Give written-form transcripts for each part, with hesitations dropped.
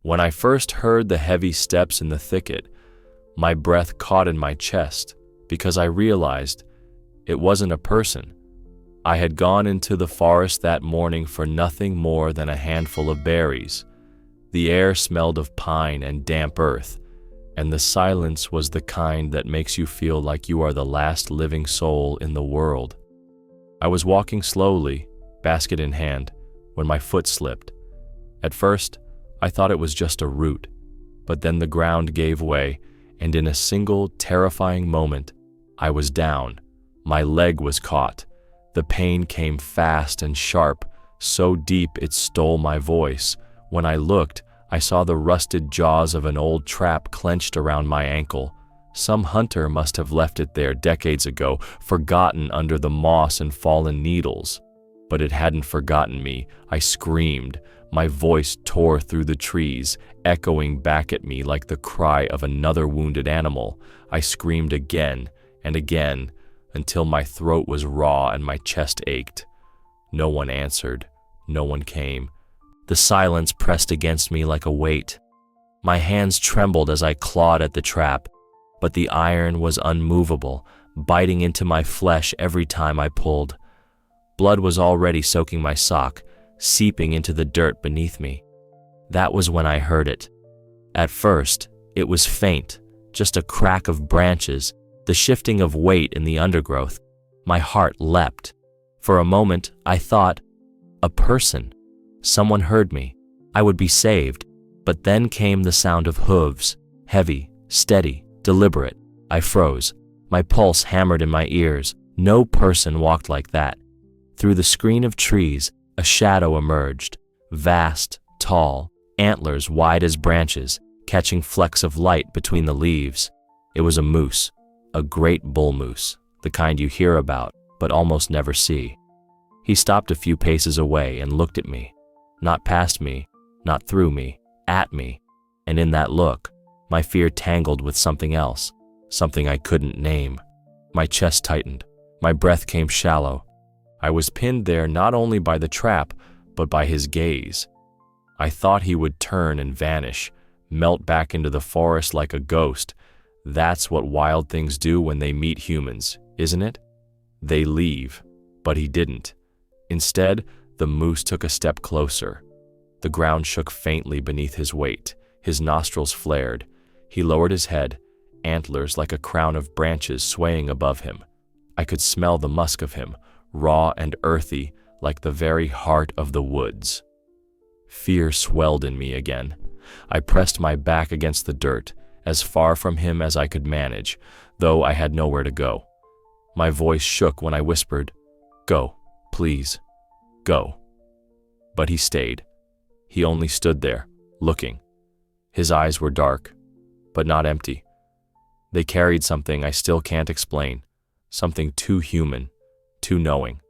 When I first heard the heavy steps in the thicket, my breath caught in my chest because I realized it wasn't a person. I had gone into the forest that morning for nothing more than a handful of berries. The air smelled of pine and damp earth, and the silence was the kind that makes you feel like you are the last living soul in the world. I was walking slowly, basket in hand, when my foot slipped. At first, I thought it was just a root, but then the ground gave way, and in a single terrifying moment, I was down. My leg was caught. The pain came fast and sharp, so deep it stole my voice. When I looked, I saw the rusted jaws of an old trap clenched around my ankle. Some hunter must have left it there decades ago, forgotten under the moss and fallen needles. But it hadn't forgotten me. I screamed. My voice tore through the trees, echoing back at me like the cry of another wounded animal. I screamed again and again, until my throat was raw and my chest ached. No one answered. No one came. The silence pressed against me like a weight. My hands trembled as I clawed at the trap, but the iron was unmovable, biting into my flesh every time I pulled. Blood was already soaking my sock, seeping into the dirt beneath me. That was when I heard it. At first, it was faint, just a crack of branches, the shifting of weight in the undergrowth. My heart leapt. For a moment, I thought, a person. Someone heard me. I would be saved. But then came the sound of hooves, heavy, steady, deliberate. I froze. My pulse hammered in my ears. No person walked like that. Through the screen of trees, a shadow emerged, vast, tall, antlers wide as branches, catching flecks of light between the leaves. It was a moose, a great bull moose, the kind you hear about but almost never see. He stopped a few paces away and looked at me, not past me, not through me, at me, and in that look, my fear tangled with something else, something I couldn't name. My chest tightened, my breath came shallow. I was pinned there not only by the trap, but by his gaze. I thought he would turn and vanish, melt back into the forest like a ghost. That's what wild things do when they meet humans, isn't it? They leave, but he didn't. Instead, the moose took a step closer. The ground shook faintly beneath his weight. His nostrils flared. He lowered his head, antlers like a crown of branches swaying above him. I could smell the musk of him, raw and earthy, like the very heart of the woods. Fear swelled in me again. I pressed my back against the dirt, as far from him as I could manage, though I had nowhere to go. My voice shook when I whispered, "Go, please, go." But he stayed. He only stood there, looking. His eyes were dark, but not empty. They carried something I still can't explain, something too human, too knowing.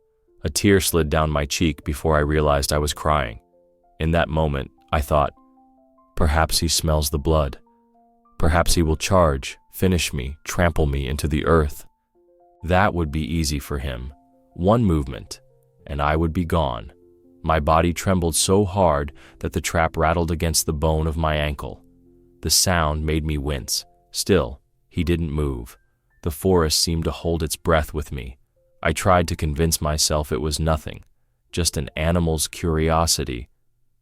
A tear slid down my cheek before I realized I was crying. In that moment, I thought, perhaps he smells the blood. Perhaps he will charge, finish me, trample me into the earth. That would be easy for him. One movement, and I would be gone. My body trembled so hard that the trap rattled against the bone of my ankle. The sound made me wince. Still, he didn't move. The forest seemed to hold its breath with me. I tried to convince myself it was nothing, just an animal's curiosity,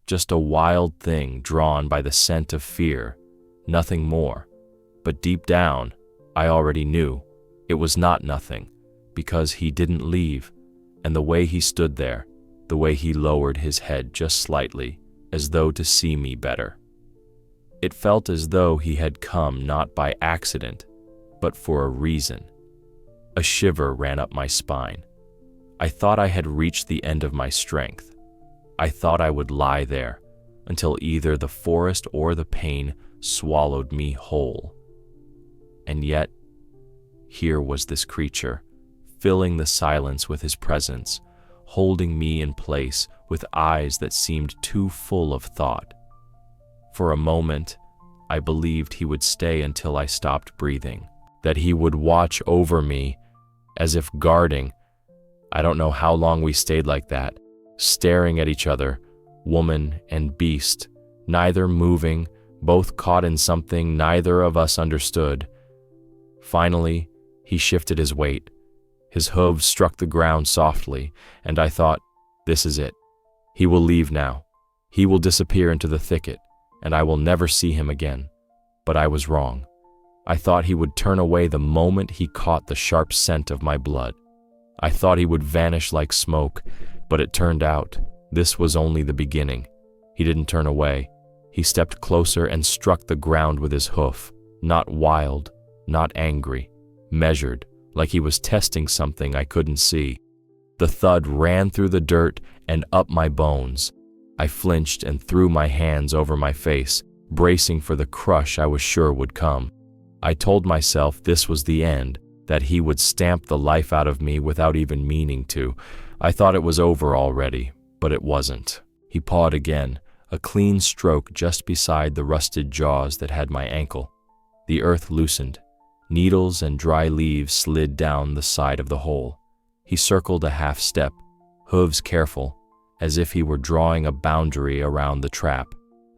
just a wild thing drawn by the scent of fear, nothing more. But deep down, I already knew it was not nothing, because he didn't leave, and the way he stood there, the way he lowered his head just slightly, as though to see me better. It felt as though he had come not by accident, but for a reason. A shiver ran up my spine. I thought I had reached the end of my strength. I thought I would lie there until either the forest or the pain swallowed me whole. And yet, here was this creature, filling the silence with his presence, holding me in place with eyes that seemed too full of thought. For a moment, I believed he would stay until I stopped breathing, that he would watch over me as if guarding. I don't know how long we stayed like that, staring at each other, woman and beast, neither moving, both caught in something neither of us understood. Finally, he shifted his weight. His hooves struck the ground softly, and I thought, this is it. He will leave now. He will disappear into the thicket, and I will never see him again. But I was wrong. I thought he would turn away the moment he caught the sharp scent of my blood. I thought he would vanish like smoke, but it turned out this was only the beginning. He didn't turn away. He stepped closer and struck the ground with his hoof, not wild, not angry, measured, like he was testing something I couldn't see. The thud ran through the dirt and up my bones. I flinched and threw my hands over my face, bracing for the crush I was sure would come. I told myself this was the end, that he would stamp the life out of me without even meaning to. I thought it was over already, but it wasn't. He pawed again, a clean stroke just beside the rusted jaws that had my ankle. The earth loosened. Needles and dry leaves slid down the side of the hole. He circled a half step, hooves careful, as if he were drawing a boundary around the trap.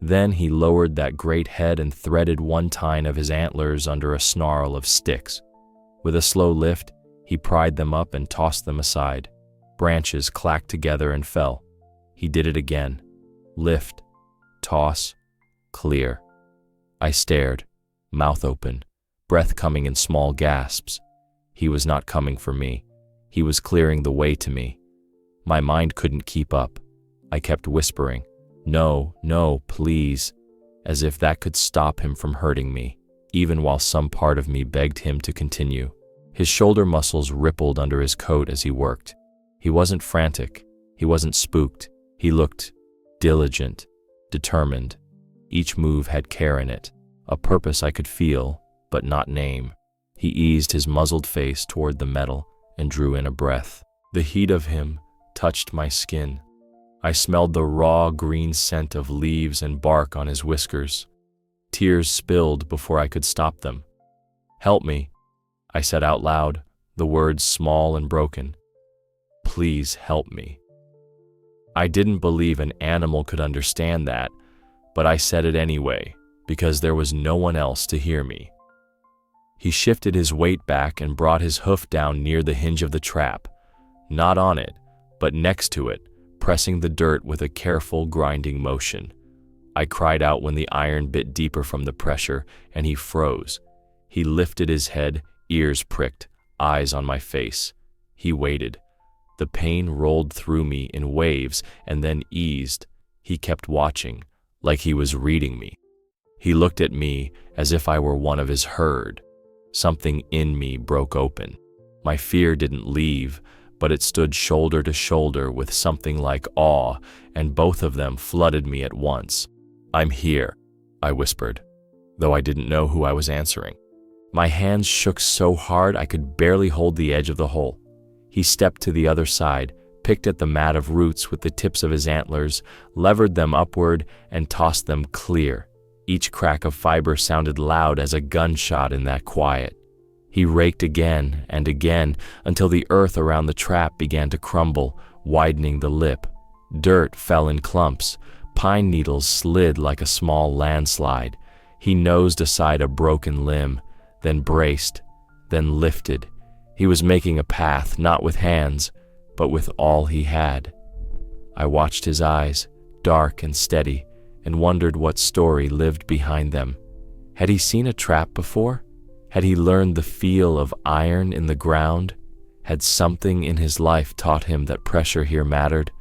Then he lowered that great head and threaded one tine of his antlers under a snarl of sticks. With a slow lift, he pried them up and tossed them aside. Branches clacked together and fell. He did it again. Lift, toss, clear. I stared, mouth open, breath coming in small gasps. He was not coming for me. He was clearing the way to me. My mind couldn't keep up. I kept whispering, "No, no, please," as if that could stop him from hurting me, even while some part of me begged him to continue. His shoulder muscles rippled under his coat as he worked. He wasn't frantic. He wasn't spooked. He looked diligent, determined. Each move had care in it, a purpose I could feel, but not name. He eased his muzzled face toward the metal and drew in a breath. The heat of him touched my skin. I smelled the raw green scent of leaves and bark on his whiskers. Tears spilled before I could stop them. "Help me," I said out loud, the words small and broken. "Please help me." I didn't believe an animal could understand that, but I said it anyway, because there was no one else to hear me. He shifted his weight back and brought his hoof down near the hinge of the trap, not on it, but next to it, pressing the dirt with a careful grinding motion. I cried out when the iron bit deeper from the pressure, and he froze. He lifted his head, ears pricked, eyes on my face. He waited. The pain rolled through me in waves and then eased. He kept watching, like he was reading me. He looked at me as if I were one of his herd. Something in me broke open. My fear didn't leave, but it stood shoulder to shoulder with something like awe, and both of them flooded me at once. "I'm here," I whispered, though I didn't know who I was answering. My hands shook so hard I could barely hold the edge of the hole. He stepped to the other side, picked at the mat of roots with the tips of his antlers, levered them upward, and tossed them clear. Each crack of fiber sounded loud as a gunshot in that quiet. He raked again and again until the earth around the trap began to crumble, widening the lip. Dirt fell in clumps. Pine needles slid like a small landslide. He nosed aside a broken limb, then braced, then lifted. He was making a path, not with hands, but with all he had. I watched his eyes, dark and steady, and wondered what story lived behind them. Had he seen a trap before? Had he learned the feel of iron in the ground? Had something in his life taught him that pressure here mattered,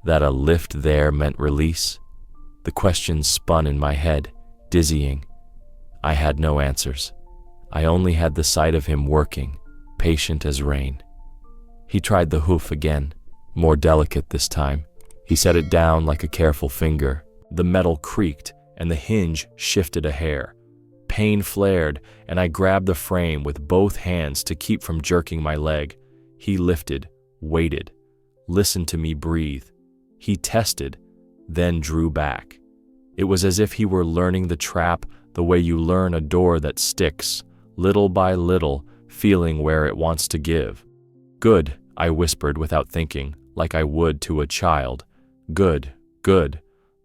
that a lift there meant release? The questions spun in my head, dizzying. I had no answers. I only had the sight of him working, patient as rain. He tried the hoof again, more delicate this time. He set it down like a careful finger. The metal creaked, and the hinge shifted a hair. Pain flared, and I grabbed the frame with both hands to keep from jerking my leg. He lifted, waited, listened to me breathe. He tested, then drew back. It was as if he were learning the trap the way you learn a door that sticks, little by little, feeling where it wants to give. "Good," I whispered without thinking, like I would to a child. "Good, good."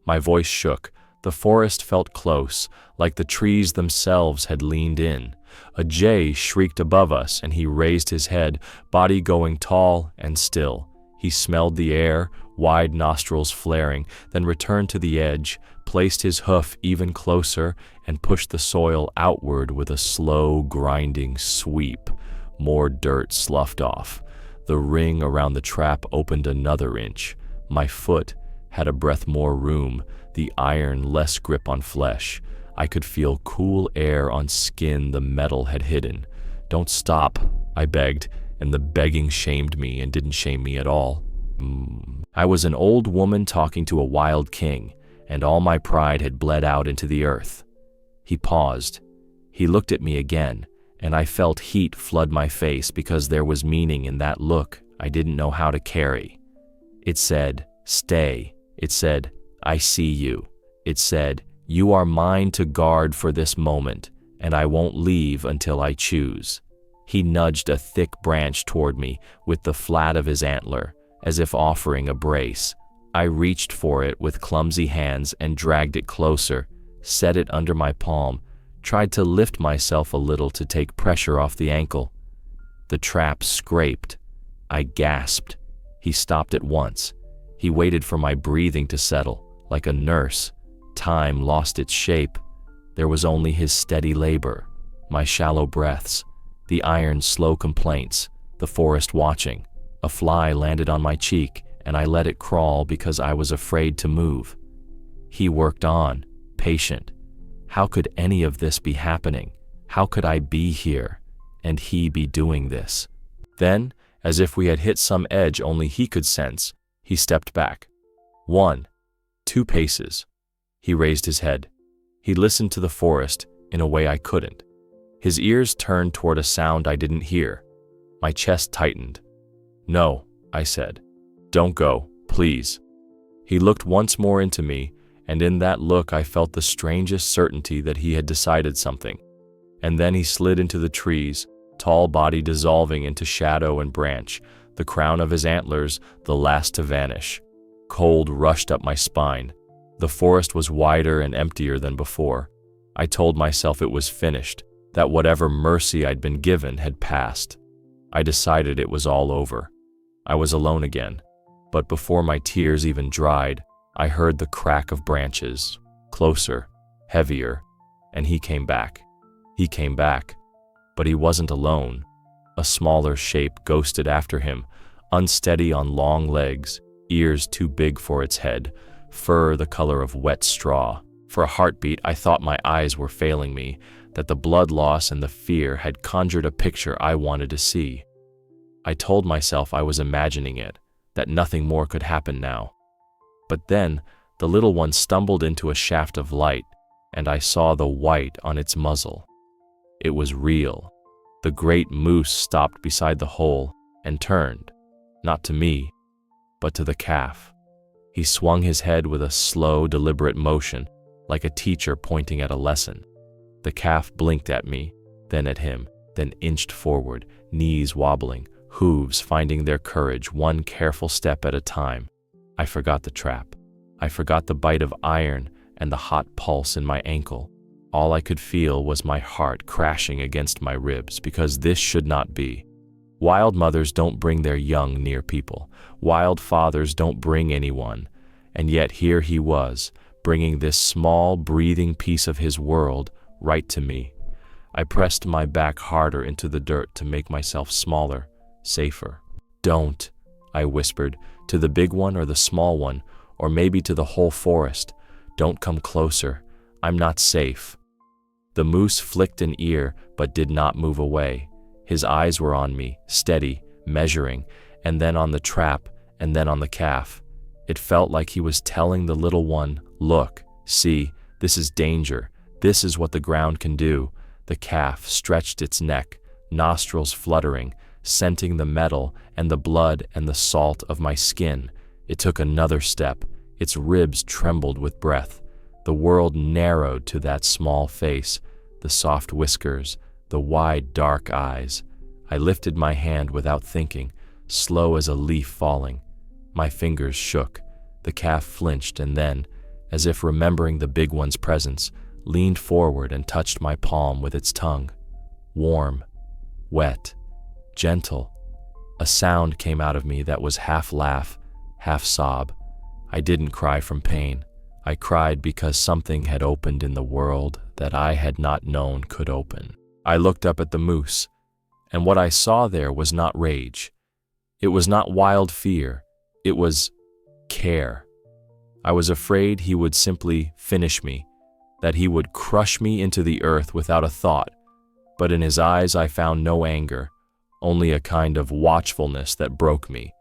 My voice shook. The forest felt close, like the trees themselves had leaned in. A jay shrieked above us, and he raised his head, body going tall and still. He smelled the air, wide nostrils flaring, then returned to the edge, placed his hoof even closer, and pushed the soil outward with a slow, grinding sweep. More dirt sloughed off. The ring around the trap opened another inch. My foot had a breath more room, the iron less grip on flesh. I could feel cool air on skin the metal had hidden. "Don't stop," I begged, and the begging shamed me and didn't shame me at all. I was an old woman talking to a wild king, and all my pride had bled out into the earth. He paused. He looked at me again, and I felt heat flood my face because there was meaning in that look I didn't know how to carry. It said, "Stay." It said, "I see you." It said, "You are mine to guard for this moment, and I won't leave until I choose." He nudged a thick branch toward me with the flat of his antler, as if offering a brace. I reached for it with clumsy hands and dragged it closer, set it under my palm, tried to lift myself a little to take pressure off the ankle. The trap scraped. I gasped. He stopped at once. He waited for my breathing to settle, like a nurse. Time lost its shape. There was only his steady labor, my shallow breaths, the iron's slow complaints, the forest watching. A fly landed on my cheek, and I let it crawl because I was afraid to move. He worked on, patient. How could any of this be happening? How could I be here, and he be doing this? Then, as if we had hit some edge only he could sense, he stepped back. 1, 2 paces. He raised his head. He listened to the forest in a way I couldn't. His ears turned toward a sound I didn't hear. My chest tightened. "No," I said. "Don't go, please." He looked once more into me, and in that look I felt the strangest certainty that he had decided something. And then he slid into the trees, tall body dissolving into shadow and branch, the crown of his antlers the last to vanish. Cold rushed up my spine. The forest was wider and emptier than before. I told myself it was finished, that whatever mercy I'd been given had passed. I decided it was all over. I was alone again, but before my tears even dried, I heard the crack of branches, closer, heavier, and he came back. He came back, but he wasn't alone. A smaller shape ghosted after him, unsteady on long legs, ears too big for its head, fur the color of wet straw. For a heartbeat, I thought my eyes were failing me, that the blood loss and the fear had conjured a picture I wanted to see. I told myself I was imagining it, that nothing more could happen now. But then, the little one stumbled into a shaft of light, and I saw the white on its muzzle. It was real. The great moose stopped beside the hole and turned, not to me, but to the calf. He swung his head with a slow, deliberate motion, like a teacher pointing at a lesson. The calf blinked at me, then at him, then inched forward, knees wobbling, hooves finding their courage one careful step at a time. I forgot the trap. I forgot the bite of iron and the hot pulse in my ankle. All I could feel was my heart crashing against my ribs, because this should not be. Wild mothers don't bring their young near people. Wild fathers don't bring anyone. And yet here he was, bringing this small, breathing piece of his world right to me. I pressed my back harder into the dirt to make myself smaller, safer. "Don't," I whispered, to the big one or the small one, or maybe to the whole forest. "Don't come closer. I'm not safe." The moose flicked an ear but did not move away. His eyes were on me, steady, measuring, and then on the trap, and then on the calf. It felt like he was telling the little one, "Look, see, this is danger. This is what the ground can do." The calf stretched its neck, nostrils fluttering, scenting the metal and the blood and the salt of my skin. It took another step. Its ribs trembled with breath. The world narrowed to that small face, the soft whiskers, the wide dark eyes. I lifted my hand without thinking, slow as a leaf falling. My fingers shook. The calf flinched, and then, as if remembering the big one's presence, leaned forward and touched my palm with its tongue. Warm, wet, gentle. A sound came out of me that was half laugh, half sob. I didn't cry from pain. I cried because something had opened in the world that I had not known could open. I looked up at the moose, and what I saw there was not rage. It was not wild fear. It was care. I was afraid he would simply finish me, that he would crush me into the earth without a thought, but in his eyes I found no anger, only a kind of watchfulness that broke me.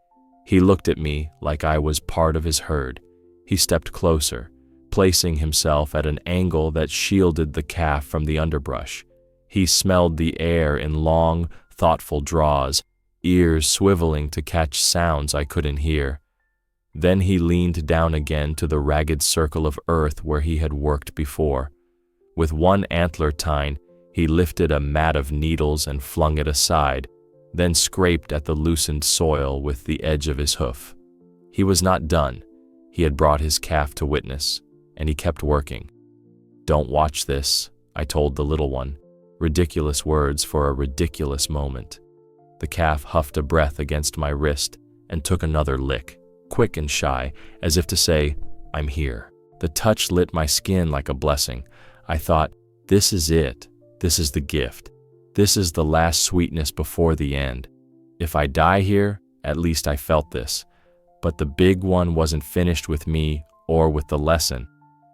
He looked at me like I was part of his herd. He stepped closer, placing himself at an angle that shielded the calf from the underbrush. He smelled the air in long, thoughtful draws, ears swiveling to catch sounds I couldn't hear. Then he leaned down again to the ragged circle of earth where he had worked before. With one antler tine, he lifted a mat of needles and flung it aside, then scraped at the loosened soil with the edge of his hoof. He was not done. He had brought his calf to witness, and he kept working. "Don't watch this," I told the little one, ridiculous words for a ridiculous moment. The calf huffed a breath against my wrist and took another lick, quick and shy, as if to say, "I'm here." The touch lit my skin like a blessing. I thought, this is it. This is the gift. This is the last sweetness before the end. If I die here, at least I felt this. But the big one wasn't finished with me or with the lesson.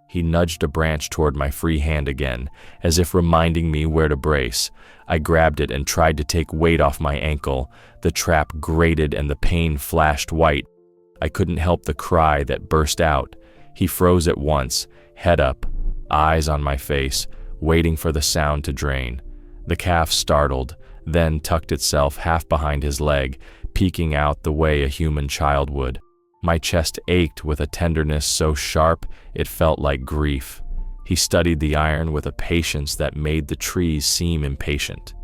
He nudged a branch toward my free hand again, as if reminding me where to brace. I grabbed it and tried to take weight off my ankle. The trap grated and the pain flashed white. I couldn't help the cry that burst out. He froze at once, head up, eyes on my face, waiting for the sound to drain. The calf startled, then tucked itself half behind his leg, peeking out the way a human child would. My chest ached with a tenderness so sharp it felt like grief. He studied the iron with a patience that made the trees seem impatient.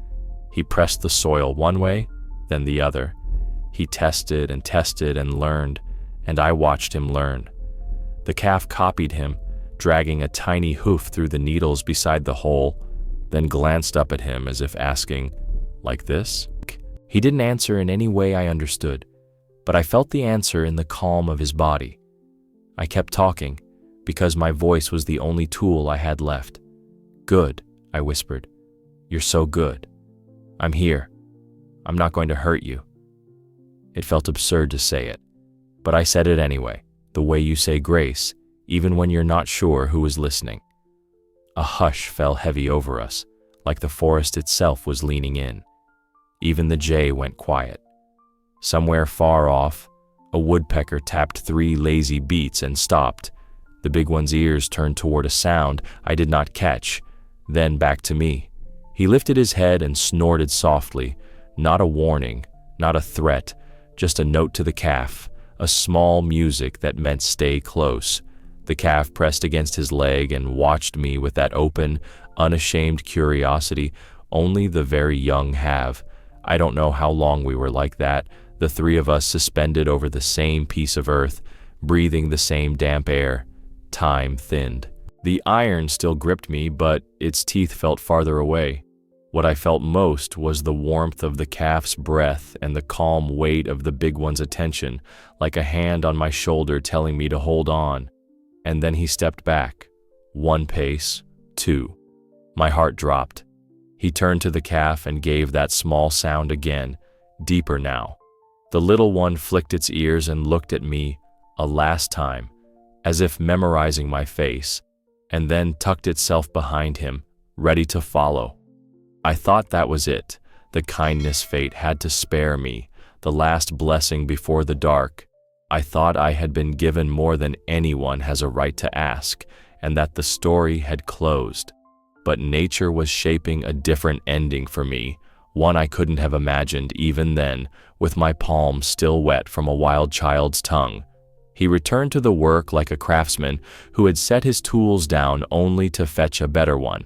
He pressed the soil one way, then the other. He tested and learned, and I watched him learn. The calf copied him, dragging a tiny hoof through the needles beside the hole, then glanced up at him as if asking, "Like this?" He didn't answer in any way I understood, but I felt the answer in the calm of his body. I kept talking, because my voice was the only tool I had left. "Good," I whispered. "You're so good. I'm here. I'm not going to hurt you." It felt absurd to say it, but I said it anyway, the way you say grace, even when you're not sure who is listening. A hush fell heavy over us, like the forest itself was leaning in. Even the jay went quiet. Somewhere far off, a woodpecker tapped 3 lazy beats and stopped. The big one's ears turned toward a sound I did not catch, then back to me. He lifted his head and snorted softly, not a warning, not a threat, just a note to the calf, a small music that meant stay close. The calf pressed against his leg and watched me with that open, unashamed curiosity only the very young have. I don't know how long we were like that, the 3 of us suspended over the same piece of earth, breathing the same damp air. Time thinned. The iron still gripped me, but its teeth felt farther away. What I felt most was the warmth of the calf's breath and the calm weight of the big one's attention, like a hand on my shoulder telling me to hold on. And then he stepped back. 1 pace, 2. My heart dropped. He turned to the calf and gave that small sound again, deeper now. The little one flicked its ears and looked at me a last time, as if memorizing my face, and then tucked itself behind him, ready to follow. I thought that was it, the kindness fate had to spare me, the last blessing before the dark. I thought I had been given more than anyone has a right to ask, and that the story had closed. But nature was shaping a different ending for me, one I couldn't have imagined even then, with my palm still wet from a wild child's tongue. He returned to the work like a craftsman who had set his tools down only to fetch a better one.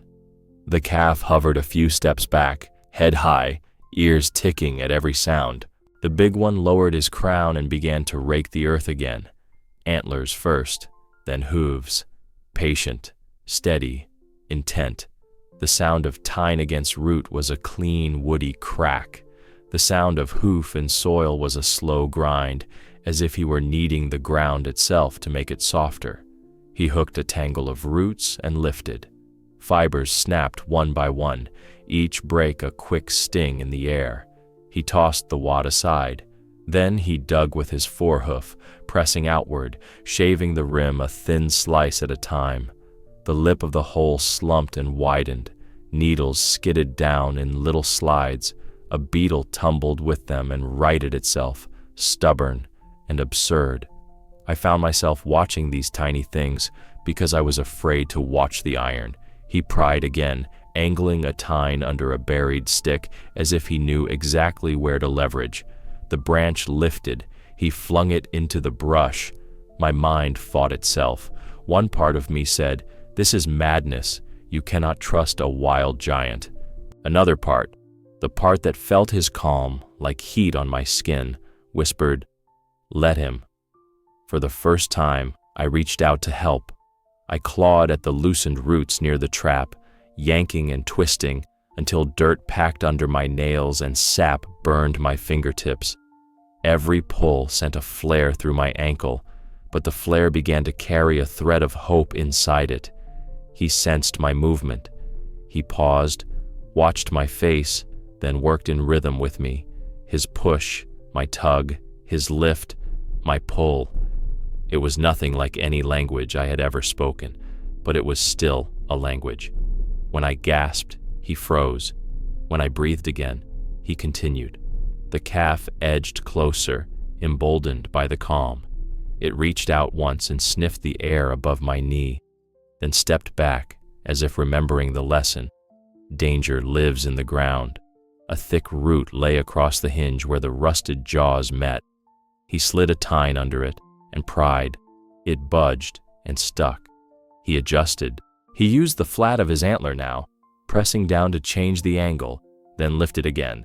The calf hovered a few steps back, head high, ears ticking at every sound. The big one lowered his crown and began to rake the earth again. Antlers first, then hooves, patient, steady, intent. The sound of tine against root was a clean, woody crack. The sound of hoof and soil was a slow grind, as if he were kneading the ground itself to make it softer. He hooked a tangle of roots and lifted. Fibers snapped one by one, each break a quick sting in the air. He tossed the wad aside. Then he dug with his forehoof, pressing outward, shaving the rim a thin slice at a time. The lip of the hole slumped and widened. Needles skidded down in little slides. A beetle tumbled with them and righted itself, stubborn and absurd. I found myself watching these tiny things because I was afraid to watch the iron. He pried again, angling a tine under a buried stick as if he knew exactly where to leverage. The branch lifted. He flung it into the brush. My mind fought itself. One part of me said, "This is madness. You cannot trust a wild giant." Another part, the part that felt his calm like heat on my skin, whispered, "Let him." For the first time, I reached out to help. I clawed at the loosened roots near the trap, yanking and twisting until dirt packed under my nails and sap burned my fingertips. Every pull sent a flare through my ankle, but the flare began to carry a thread of hope inside it. He sensed my movement. He paused, watched my face, then worked in rhythm with me. His push, my tug, his lift, my pull. It was nothing like any language I had ever spoken, but it was still a language. When I gasped, he froze. When I breathed again, he continued. The calf edged closer, emboldened by the calm. It reached out once and sniffed the air above my knee, then stepped back as if remembering the lesson. Danger lives in the ground. A thick root lay across the hinge where the rusted jaws met. He slid a tine under it and pried. It budged and stuck. He adjusted. He used the flat of his antler now, pressing down to change the angle, then lifted again.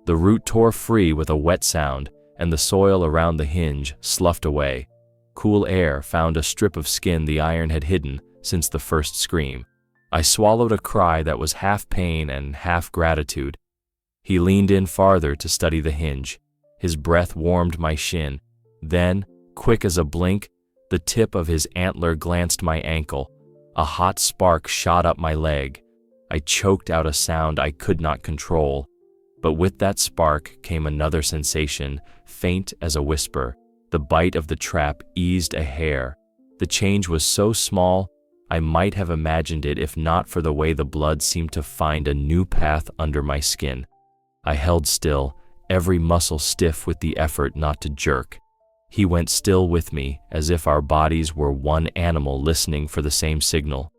The root tore free with a wet sound, and the soil around the hinge sloughed away. Cool air found a strip of skin the iron had hidden since the first scream. I swallowed a cry that was half pain and half gratitude. He leaned in farther to study the hinge. His breath warmed my shin. Then, quick as a blink, the tip of his antler glanced my ankle. A hot spark shot up my leg. I choked out a sound I could not control. But with that spark came another sensation, faint as a whisper. The bite of the trap eased a hair. The change was so small, I might have imagined it if not for the way the blood seemed to find a new path under my skin. I held still, every muscle stiff with the effort not to jerk. He went still with me, as if our bodies were one animal listening for the same signal.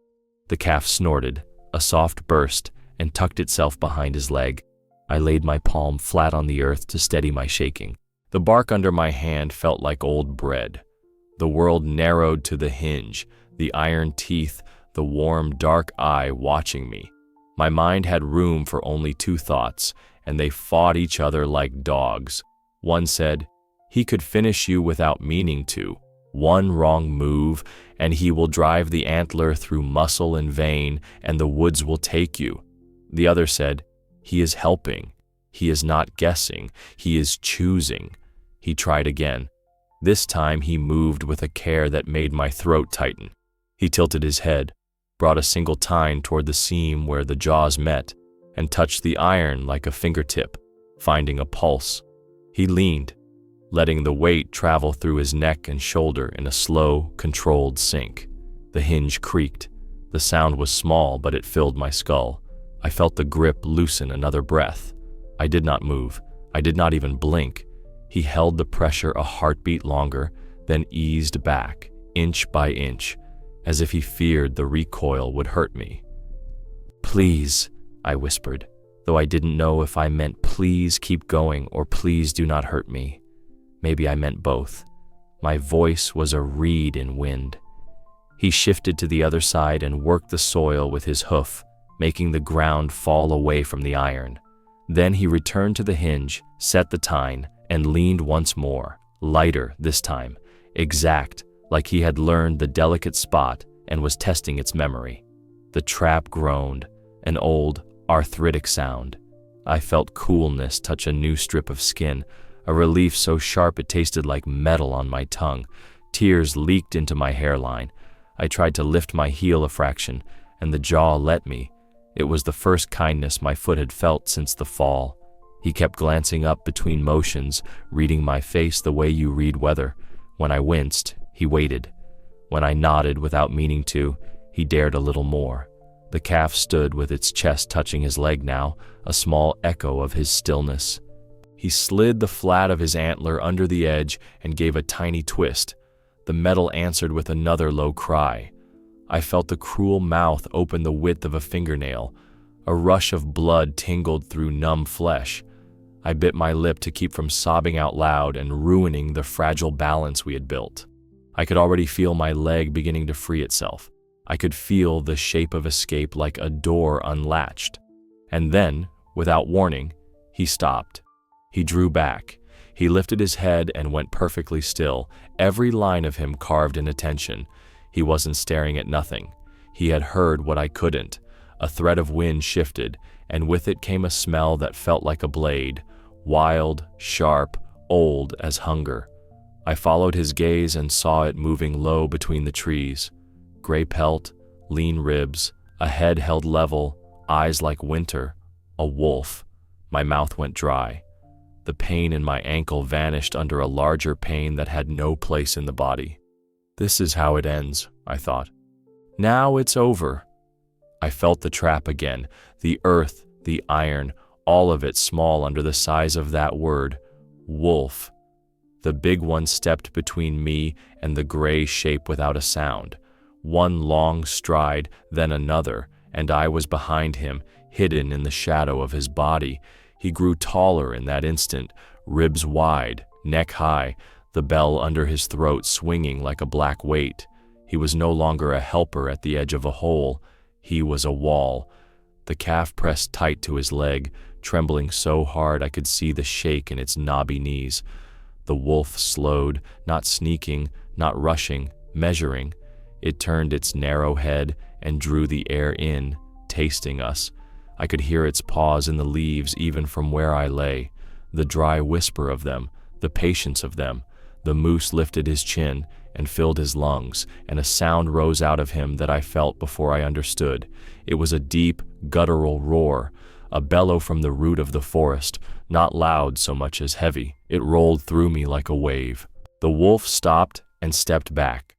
The calf snorted, a soft burst, and tucked itself behind his leg. I laid my palm flat on the earth to steady my shaking. The bark under my hand felt like old bread. The world narrowed to the hinge, the iron teeth, the warm, dark eye watching me. My mind had room for only two thoughts, and they fought each other like dogs. One said, "He could finish you without meaning to. One wrong move, and he will drive the antler through muscle and vein, and the woods will take you." The other said, "He is helping. He is not guessing. He is choosing." He tried again. This time he moved with a care that made my throat tighten. He tilted his head, brought a single tine toward the seam where the jaws met, and touched the iron like a fingertip, finding a pulse. He leaned, letting the weight travel through his neck and shoulder in a slow, controlled sink. The hinge creaked. The sound was small, but it filled my skull. I felt the grip loosen another breath. I did not move. I did not even blink. He held the pressure a heartbeat longer, then eased back, inch by inch, as if he feared the recoil would hurt me. "Please," I whispered, though I didn't know if I meant please keep going or please do not hurt me. Maybe I meant both. My voice was a reed in wind. He shifted to the other side and worked the soil with his hoof, making the ground fall away from the iron. Then he returned to the hinge, set the tine, and leaned once more, lighter this time, exact, like he had learned the delicate spot and was testing its memory. The trap groaned, an old, arthritic sound. I felt coolness touch a new strip of skin, a relief so sharp it tasted like metal on my tongue. Tears leaked into my hairline. I tried to lift my heel a fraction, and the jaw let me. It was the first kindness my foot had felt since the fall. He kept glancing up between motions, reading my face the way you read weather. When I winced, he waited. When I nodded without meaning to, he dared a little more. The calf stood with its chest touching his leg now, a small echo of his stillness. He slid the flat of his antler under the edge and gave a tiny twist. The metal answered with another low cry. I felt the cruel mouth open the width of a fingernail. A rush of blood tingled through numb flesh. I bit my lip to keep from sobbing out loud and ruining the fragile balance we had built. I could already feel my leg beginning to free itself. I could feel the shape of escape like a door unlatched. And then, without warning, he stopped. He drew back. He lifted his head and went perfectly still, every line of him carved in attention. He wasn't staring at nothing. He had heard what I couldn't. A thread of wind shifted, and with it came a smell that felt like a blade, wild, sharp, old as hunger. I followed his gaze and saw it moving low between the trees. Gray pelt, lean ribs, a head held level, eyes like winter, a wolf. My mouth went dry. The pain in my ankle vanished under a larger pain that had no place in the body. This is how it ends, I thought. Now it's over. I felt the trap again, the earth, the iron, all of it small under the size of that word, wolf. The big one stepped between me and the gray shape without a sound. One long stride, then another, and I was behind him, hidden in the shadow of his body. He grew taller in that instant, ribs wide, neck high, the bell under his throat swinging like a black weight. He was no longer a helper at the edge of a hole. He was a wall. The calf pressed tight to his leg, trembling so hard I could see the shake in its knobby knees. The wolf slowed, not sneaking, not rushing, measuring. It turned its narrow head and drew the air in, tasting us. I could hear its paws in the leaves even from where I lay, the dry whisper of them, the patience of them. The moose lifted his chin and filled his lungs, and a sound rose out of him that I felt before I understood. It was a deep, guttural roar, a bellow from the root of the forest, not loud so much as heavy. It rolled through me like a wave. The wolf stopped and stepped back.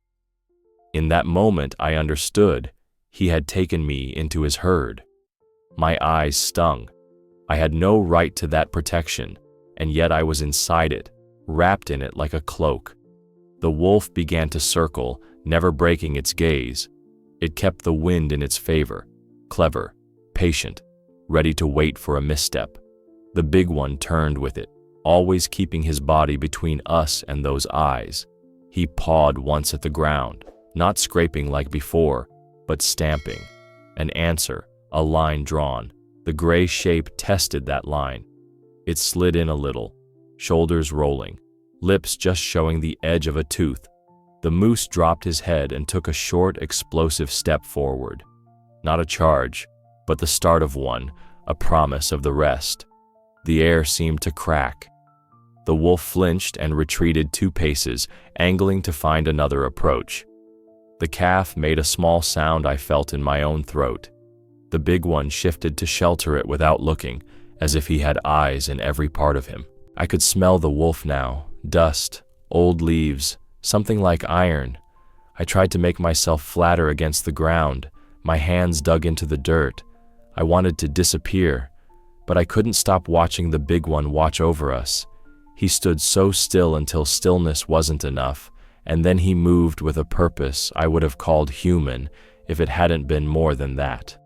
In that moment I understood. He had taken me into his herd. My eyes stung. I had no right to that protection, and yet I was inside it, wrapped in it like a cloak. The wolf began to circle, never breaking its gaze. It kept the wind in its favor, clever, patient, ready to wait for a misstep. The big one turned with it, always keeping his body between us and those eyes. He pawed once at the ground, not scraping like before, but stamping. An answer, a line drawn. The gray shape tested that line. It slid in a little, shoulders rolling, lips just showing the edge of a tooth. The moose dropped his head and took a short, explosive step forward. Not a charge, but the start of one, a promise of the rest. The air seemed to crack. The wolf flinched and retreated 2 paces, angling to find another approach. The calf made a small sound I felt in my own throat. The big one shifted to shelter it without looking, as if he had eyes in every part of him. I could smell the wolf now, dust, old leaves, something like iron. I tried to make myself flatter against the ground. My hands dug into the dirt. I wanted to disappear, but I couldn't stop watching the big one watch over us. He stood so still until stillness wasn't enough, and then he moved with a purpose I would have called human if it hadn't been more than that.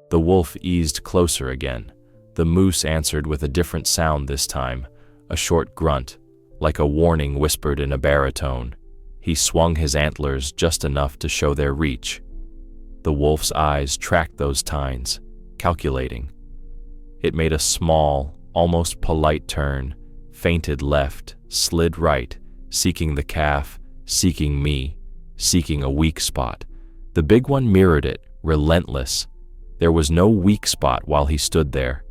The wolf eased closer again. The moose answered with a different sound this time, a short grunt, like a warning whispered in a baritone. He swung his antlers just enough to show their reach. The wolf's eyes tracked those tines, calculating. It made a small, almost polite turn, feinted left, slid right, seeking the calf, seeking me, seeking a weak spot. The big one mirrored it, relentless. There was no weak spot while he stood there.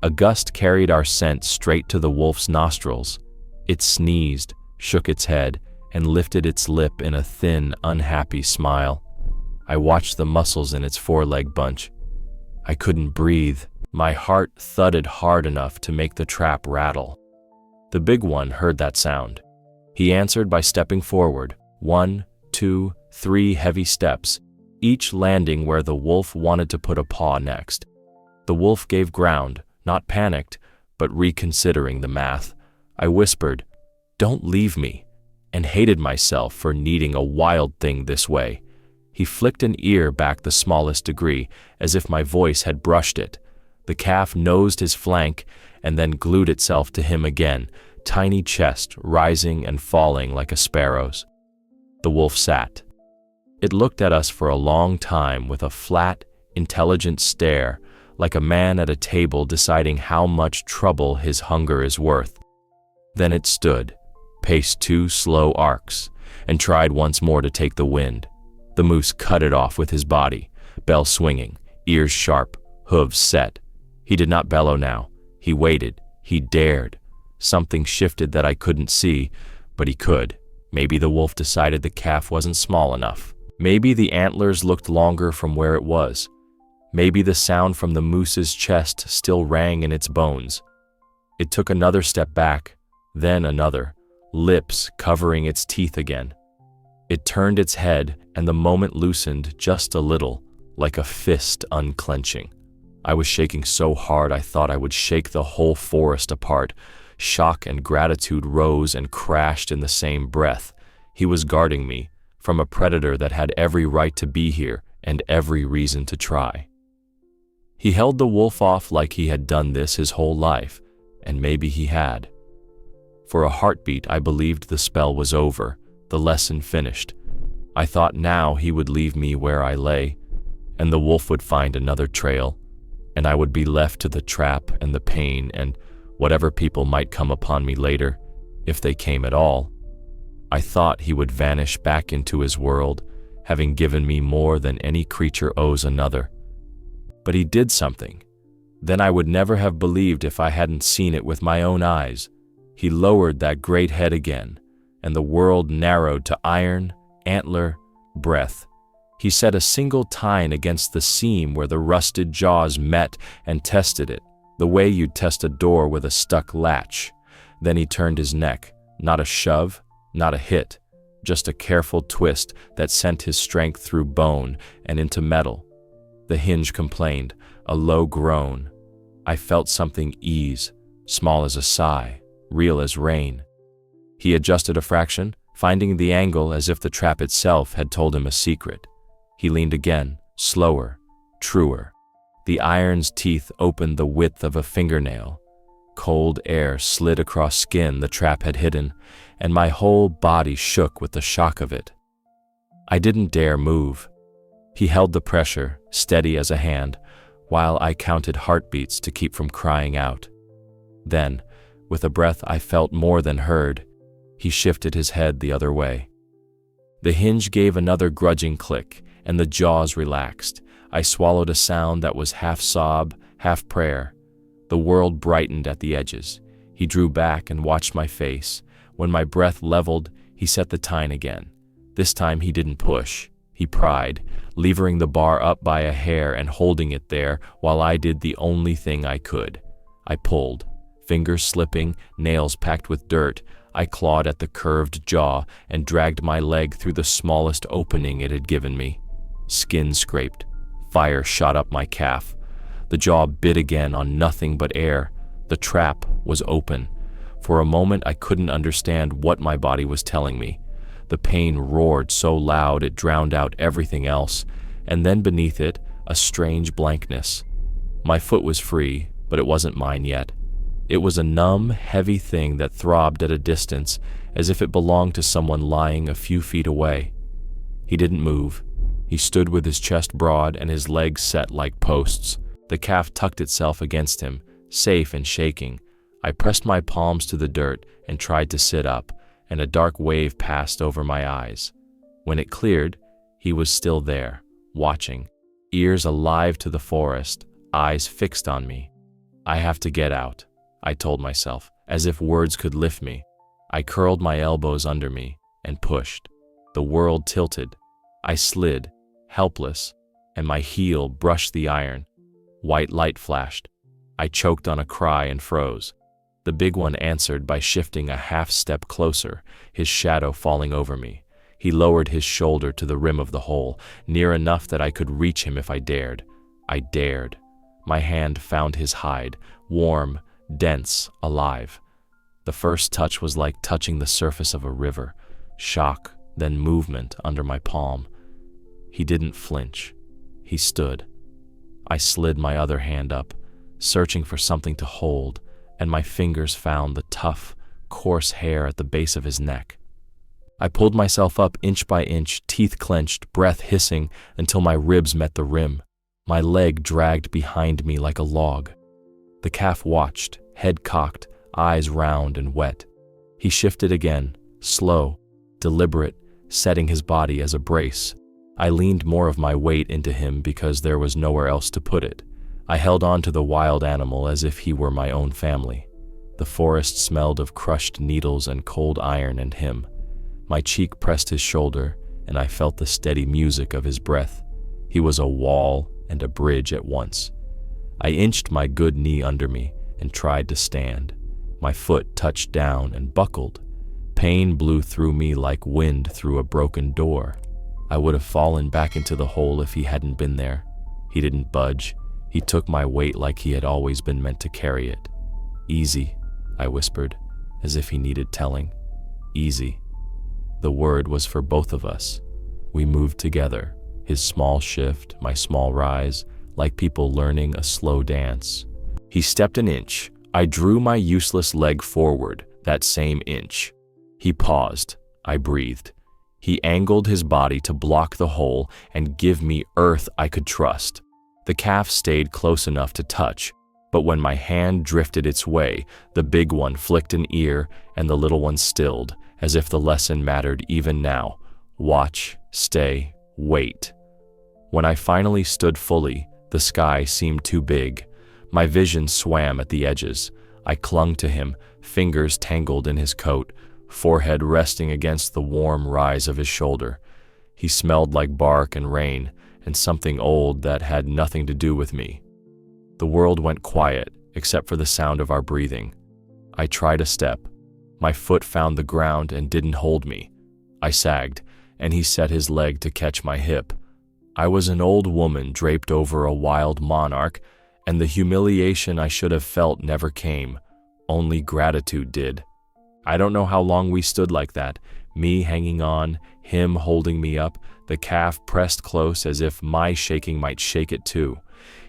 A gust carried our scent straight to the wolf's nostrils. It sneezed, shook its head, and lifted its lip in a thin, unhappy smile. I watched the muscles in its foreleg bunch. I couldn't breathe. My heart thudded hard enough to make the trap rattle. The big one heard that sound. He answered by stepping forward, 1, 2, 3 heavy steps, each landing where the wolf wanted to put a paw next. The wolf gave ground, not panicked, but reconsidering the math. I whispered, "Don't leave me," and hated myself for needing a wild thing this way. He flicked an ear back the smallest degree, as if my voice had brushed it. The calf nosed his flank and then glued itself to him again, tiny chest rising and falling like a sparrow's. The wolf sat. It looked at us for a long time with a flat, intelligent stare, like a man at a table deciding how much trouble his hunger is worth. Then it stood, paced 2 slow arcs, and tried once more to take the wind. The moose cut it off with his body, bell swinging, ears sharp, hooves set. He did not bellow now. He waited. He dared. Something shifted that I couldn't see, but he could. Maybe the wolf decided the calf wasn't small enough. Maybe the antlers looked longer from where it was. Maybe the sound from the moose's chest still rang in its bones. It took another step back, then another, lips covering its teeth again. It turned its head, and the moment loosened just a little, like a fist unclenching. I was shaking so hard I thought I would shake the whole forest apart. Shock and gratitude rose and crashed in the same breath. He was guarding me from a predator that had every right to be here and every reason to try. He held the wolf off like he had done this his whole life, and maybe he had. For a heartbeat, I believed the spell was over, the lesson finished. I thought now he would leave me where I lay, and the wolf would find another trail, and I would be left to the trap and the pain and whatever people might come upon me later, if they came at all. I thought he would vanish back into his world, having given me more than any creature owes another. But he did something. Then I would never have believed if I hadn't seen it with my own eyes. He lowered that great head again, and the world narrowed to iron, antler, breath. He set a single tine against the seam where the rusted jaws met and tested it, the way you'd test a door with a stuck latch. Then he turned his neck, not a shove, not a hit, just a careful twist that sent his strength through bone and into metal. The hinge complained, a low groan. I felt something ease, small as a sigh, real as rain. He adjusted a fraction, finding the angle as if the trap itself had told him a secret. He leaned again, slower, truer. The iron's teeth opened the width of a fingernail. Cold air slid across skin the trap had hidden, and my whole body shook with the shock of it. I didn't dare move. He held the pressure, steady as a hand, while I counted heartbeats to keep from crying out. Then, with a breath I felt more than heard, he shifted his head the other way. The hinge gave another grudging click, and the jaws relaxed. I swallowed a sound that was half sob, half prayer. The world brightened at the edges. He drew back and watched my face. When my breath leveled, he set the tine again. This time he didn't push. He pried, levering the bar up by a hair and holding it there while I did the only thing I could. I pulled, fingers slipping, nails packed with dirt. I clawed at the curved jaw and dragged my leg through the smallest opening it had given me. Skin scraped. Fire shot up my calf. The jaw bit again on nothing but air. The trap was open. For a moment I couldn't understand what my body was telling me. The pain roared so loud it drowned out everything else, and then beneath it, a strange blankness. My foot was free, but it wasn't mine yet. It was a numb, heavy thing that throbbed at a distance, as if it belonged to someone lying a few feet away. He didn't move. He stood with his chest broad and his legs set like posts. The calf tucked itself against him, safe and shaking. I pressed my palms to the dirt and tried to sit up, and a dark wave passed over my eyes. When it cleared, he was still there, watching, ears alive to the forest, eyes fixed on me. I have to get out, I told myself, as if words could lift me. I curled my elbows under me and pushed. The world tilted. I slid, helpless, and my heel brushed the iron. White light flashed. I choked on a cry and froze. The big one answered by shifting a half step closer, his shadow falling over me. He lowered his shoulder to the rim of the hole, near enough that I could reach him if I dared. I dared. My hand found his hide, warm, dense, alive. The first touch was like touching the surface of a river, shock, then movement under my palm. He didn't flinch. He stood. I slid my other hand up, searching for something to hold, and my fingers found the tough, coarse hair at the base of his neck. I pulled myself up inch by inch, teeth clenched, breath hissing, until my ribs met the rim. My leg dragged behind me like a log. The calf watched, head cocked, eyes round and wet. He shifted again, slow, deliberate, setting his body as a brace. I leaned more of my weight into him because there was nowhere else to put it. I held on to the wild animal as if he were my own family. The forest smelled of crushed needles and cold iron and him. My cheek pressed his shoulder, and I felt the steady music of his breath. He was a wall and a bridge at once. I inched my good knee under me and tried to stand. My foot touched down and buckled. Pain blew through me like wind through a broken door. I would have fallen back into the hole if he hadn't been there. He didn't budge. He took my weight like he had always been meant to carry it. "Easy," I whispered, as if he needed telling. "Easy." The word was for both of us. We moved together, his small shift, my small rise, like people learning a slow dance. He stepped an inch. I drew my useless leg forward, that same inch. He paused. I breathed. He angled his body to block the hole and give me earth I could trust. The calf stayed close enough to touch, but when my hand drifted its way, the big one flicked an ear and the little one stilled, as if the lesson mattered even now. Watch, stay, wait. When I finally stood fully, the sky seemed too big. My vision swam at the edges. I clung to him, fingers tangled in his coat, forehead resting against the warm rise of his shoulder. He smelled like bark and rain, and something old that had nothing to do with me. The world went quiet, except for the sound of our breathing. I tried a step. My foot found the ground and didn't hold me. I sagged, and he set his leg to catch my hip. I was an old woman draped over a wild monarch, and the humiliation I should have felt never came. Only gratitude did. I don't know how long we stood like that, me hanging on, him holding me up, the calf pressed close as if my shaking might shake it too.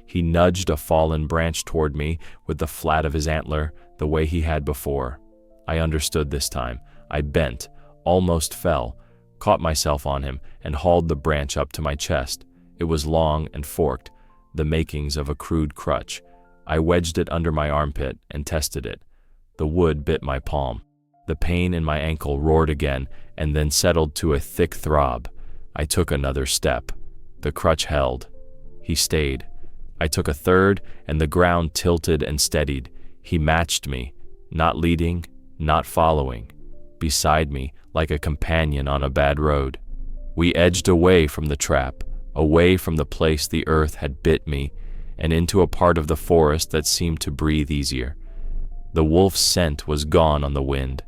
He nudged a fallen branch toward me with the flat of his antler, the way he had before. I understood this time. I bent, almost fell, caught myself on him, and hauled the branch up to my chest. It was long and forked, the makings of a crude crutch. I wedged it under my armpit and tested it. The wood bit my palm. The pain in my ankle roared again and then settled to a thick throb. I took another step. The crutch held. He stayed. I took a third, and the ground tilted and steadied. He matched me, not leading, not following, beside me like a companion on a bad road. We edged away from the trap, away from the place the earth had bit me, and into a part of the forest that seemed to breathe easier. The wolf's scent was gone on the wind.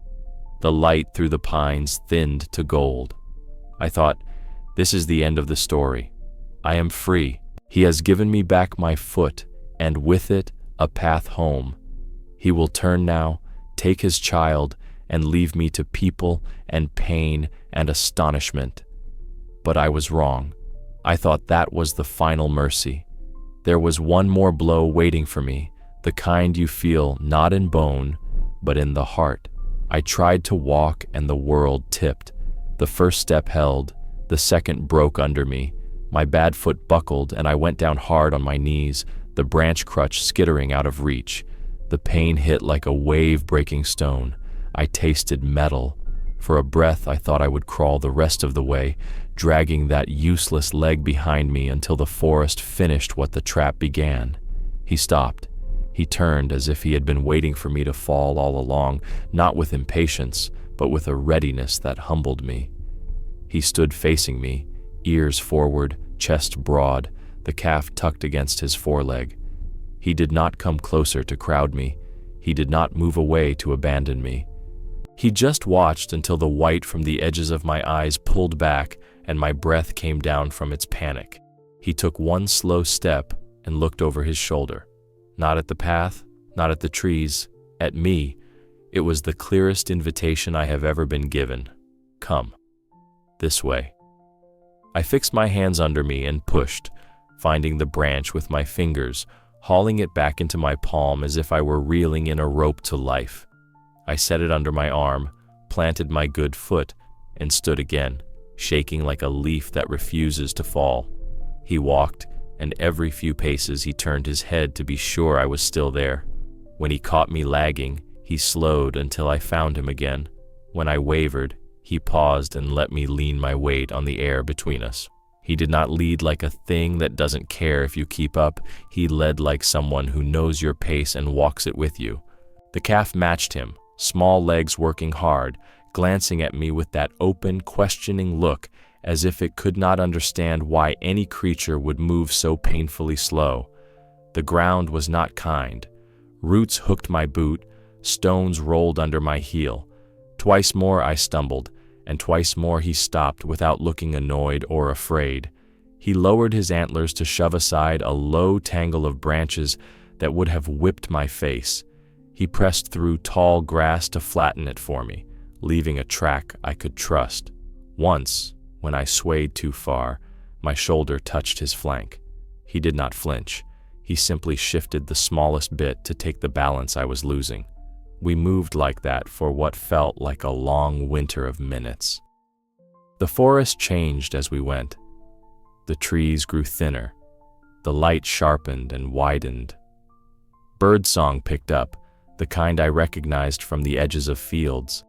The light through the pines thinned to gold. I thought, this is the end of the story. I am free. He has given me back my foot, and with it, a path home. He will turn now, take his child, and leave me to people and pain and astonishment. But I was wrong. I thought that was the final mercy. There was one more blow waiting for me, the kind you feel not in bone, but in the heart. I tried to walk and the world tipped. The first step held, the second broke under me. My bad foot buckled and I went down hard on my knees, the branch crutch skittering out of reach. The pain hit like a wave-breaking stone. I tasted metal. For a breath I thought I would crawl the rest of the way, dragging that useless leg behind me until the forest finished what the trap began. He stopped. He turned as if he had been waiting for me to fall all along, not with impatience, but with a readiness that humbled me. He stood facing me, ears forward, chest broad, the calf tucked against his foreleg. He did not come closer to crowd me. He did not move away to abandon me. He just watched until the white from the edges of my eyes pulled back and my breath came down from its panic. He took one slow step and looked over his shoulder. Not at the path, not at the trees, at me. It was the clearest invitation I have ever been given. Come. This way. I fixed my hands under me and pushed, finding the branch with my fingers, hauling it back into my palm as if I were reeling in a rope to life. I set it under my arm, planted my good foot, and stood again, shaking like a leaf that refuses to fall. He walked, and every few paces he turned his head to be sure I was still there. When he caught me lagging, he slowed until I found him again. When I wavered, he paused and let me lean my weight on the air between us. He did not lead like a thing that doesn't care if you keep up. He led like someone who knows your pace and walks it with you. The calf matched him, small legs working hard, glancing at me with that open, questioning look as if it could not understand why any creature would move so painfully slow. The ground was not kind. Roots hooked my boot, stones rolled under my heel. Twice more I stumbled, and twice more he stopped without looking annoyed or afraid. He lowered his antlers to shove aside a low tangle of branches that would have whipped my face. He pressed through tall grass to flatten it for me, leaving a track I could trust. Once, when I swayed too far, my shoulder touched his flank. He did not flinch. He simply shifted the smallest bit to take the balance I was losing. We moved like that for what felt like a long winter of minutes. The forest changed as we went. The trees grew thinner. The light sharpened and widened. Birdsong picked up, the kind I recognized from the edges of fields.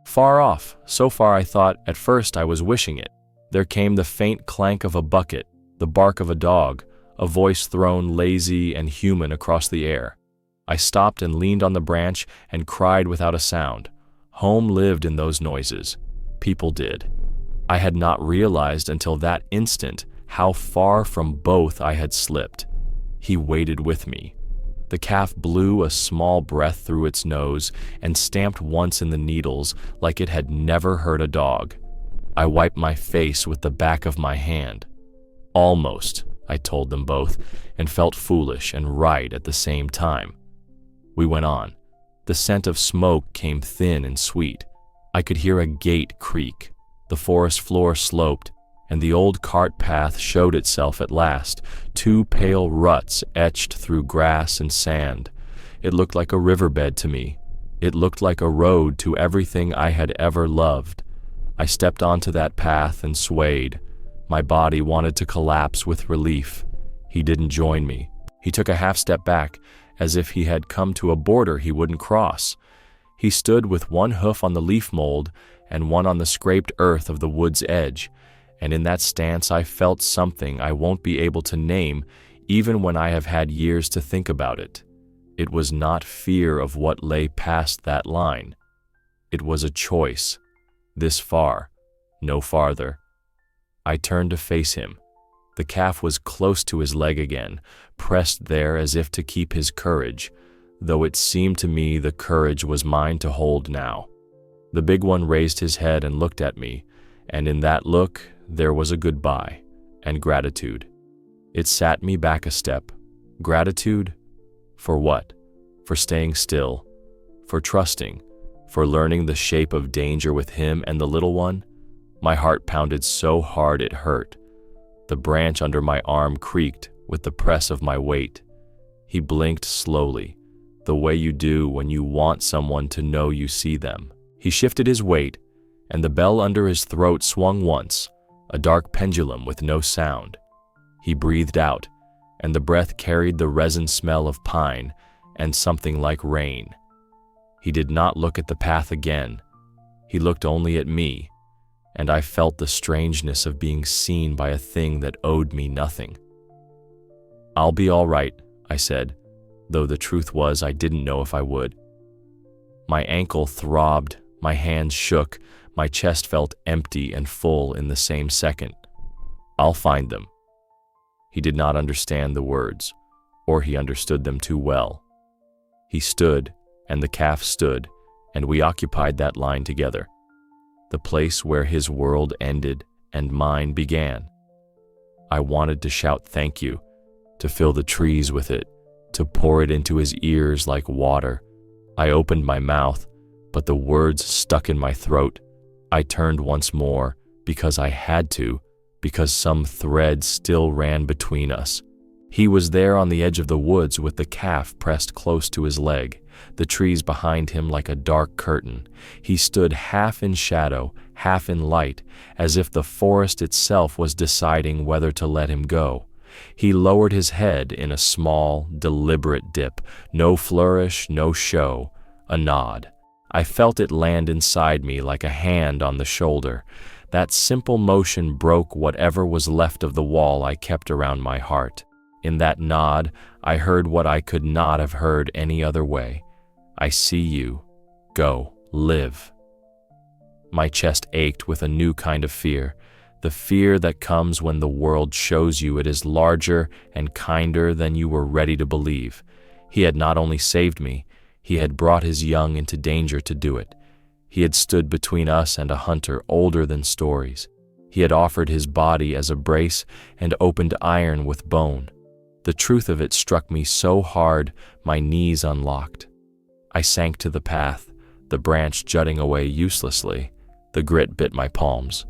Far off, so far I thought at first I was wishing it, there came the faint clank of a bucket, the bark of a dog, a voice thrown lazy and human across the air. I stopped and leaned on the branch and cried without a sound. Home lived in those noises. People did. I had not realized until that instant how far from both I had slipped. He waited with me. The calf blew a small breath through its nose and stamped once in the needles like it had never hurt a dog. I wiped my face with the back of my hand. Almost, I told them both, and felt foolish and right at the same time. We went on. The scent of smoke came thin and sweet. I could hear a gate creak. The forest floor sloped, and the old cart path showed itself at last, two pale ruts etched through grass and sand. It looked like a riverbed to me. It looked like a road to everything I had ever loved. I stepped onto that path and swayed. My body wanted to collapse with relief. He didn't join me. He took a half step back, as if he had come to a border he wouldn't cross. He stood with one hoof on the leaf mold and one on the scraped earth of the wood's edge, and in that stance I felt something I won't be able to name even when I have had years to think about it. It was not fear of what lay past that line. It was a choice. This far, no farther. I turned to face him. The calf was close to his leg again, pressed there as if to keep his courage, though it seemed to me the courage was mine to hold now. The big one raised his head and looked at me, and in that look there was a goodbye and gratitude. It sat me back a step. Gratitude? For what? For staying still, for trusting, for learning the shape of danger with him and the little one? My heart pounded so hard it hurt. The branch under my arm creaked with the press of my weight. He blinked slowly, the way you do when you want someone to know you see them. He shifted his weight, and the bell under his throat swung once, a dark pendulum with no sound. He breathed out, and the breath carried the resin smell of pine and something like rain. He did not look at the path again. He looked only at me, and I felt the strangeness of being seen by a thing that owed me nothing. "I'll be all right," I said, though the truth was I didn't know if I would. My ankle throbbed, my hands shook, my chest felt empty and full in the same second. "I'll find them." He did not understand the words, or he understood them too well. He stood, and the calf stood, and we occupied that line together, the place where his world ended and mine began. I wanted to shout thank you, to fill the trees with it, to pour it into his ears like water. I opened my mouth, but the words stuck in my throat. I turned once more, because I had to, because some thread still ran between us. He was there on the edge of the woods with the calf pressed close to his leg, the trees behind him like a dark curtain. He stood half in shadow, half in light, as if the forest itself was deciding whether to let him go. He lowered his head in a small, deliberate dip, no flourish, no show, a nod. I felt it land inside me like a hand on the shoulder. That simple motion broke whatever was left of the wall I kept around my heart. In that nod, I heard what I could not have heard any other way. "I see you. Go, live." My chest ached with a new kind of fear, the fear that comes when the world shows you it is larger and kinder than you were ready to believe. He had not only saved me, he had brought his young into danger to do it. He had stood between us and a hunter older than stories. He had offered his body as a brace and opened iron with bone. The truth of it struck me so hard, my knees unlocked. I sank to the path, the branch jutting away uselessly. The grit bit my palms.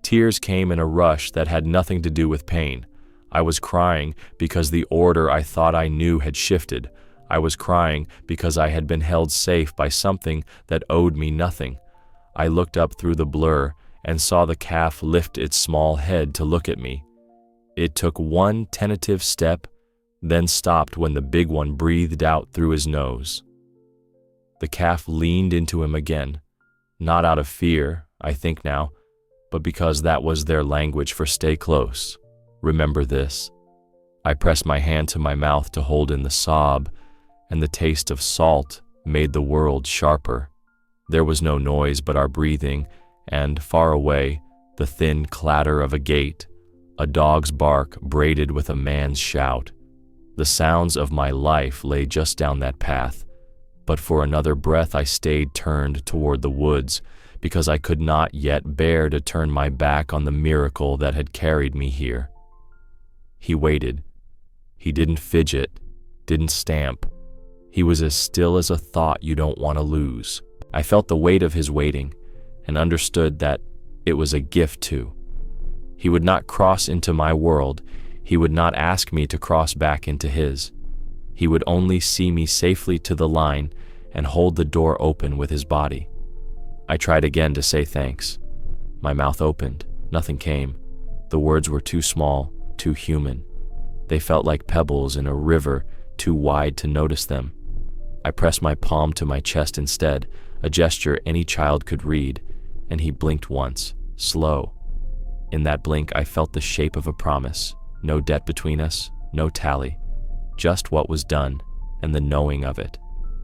Tears came in a rush that had nothing to do with pain. I was crying because the order I thought I knew had shifted. I was crying because I had been held safe by something that owed me nothing. I looked up through the blur and saw the calf lift its small head to look at me. It took one tentative step, then stopped when the big one breathed out through his nose. The calf leaned into him again, not out of fear, I think now, but because that was their language for stay close. Remember this. I pressed my hand to my mouth to hold in the sob, and the taste of salt made the world sharper. There was no noise but our breathing, and far away, the thin clatter of a gate, a dog's bark braided with a man's shout. The sounds of my life lay just down that path, but for another breath I stayed turned toward the woods, because I could not yet bear to turn my back on the miracle that had carried me here. He waited. He didn't fidget, didn't stamp. He was as still as a thought you don't want to lose. I felt the weight of his waiting and understood that it was a gift too. He would not cross into my world. He would not ask me to cross back into his. He would only see me safely to the line and hold the door open with his body. I tried again to say thanks. My mouth opened. Nothing came. The words were too small, too human. They felt like pebbles in a river, too wide to notice them. I pressed my palm to my chest instead, a gesture any child could read, and he blinked once, slow. In that blink, I felt the shape of a promise. No debt between us, no tally. Just what was done, and the knowing of it.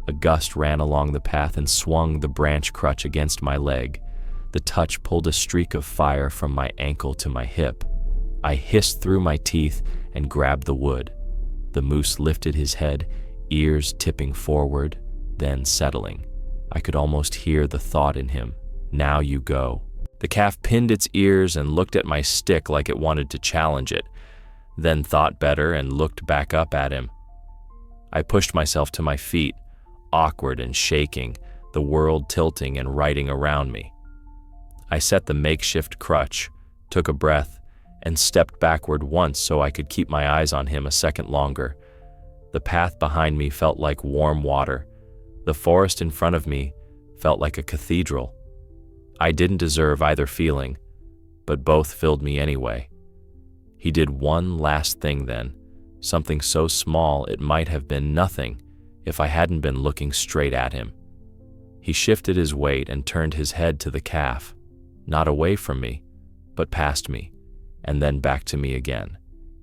A gust ran along the path and swung the branch crutch against my leg. The touch pulled a streak of fire from my ankle to my hip. I hissed through my teeth and grabbed the wood. The moose lifted his head, ears tipping forward, then settling. I could almost hear the thought in him. Now you go. The calf pinned its ears and looked at my stick like it wanted to challenge it, then thought better and looked back up at him. I pushed myself to my feet, awkward and shaking, the world tilting and righting around me. I set the makeshift crutch, took a breath, and stepped backward once so I could keep my eyes on him a second longer. The path behind me felt like warm water. The forest in front of me felt like a cathedral. I didn't deserve either feeling, but both filled me anyway. He did one last thing then, something so small it might have been nothing if I hadn't been looking straight at him. He shifted his weight and turned his head to the calf. not away from me, but past me, and then back to me again.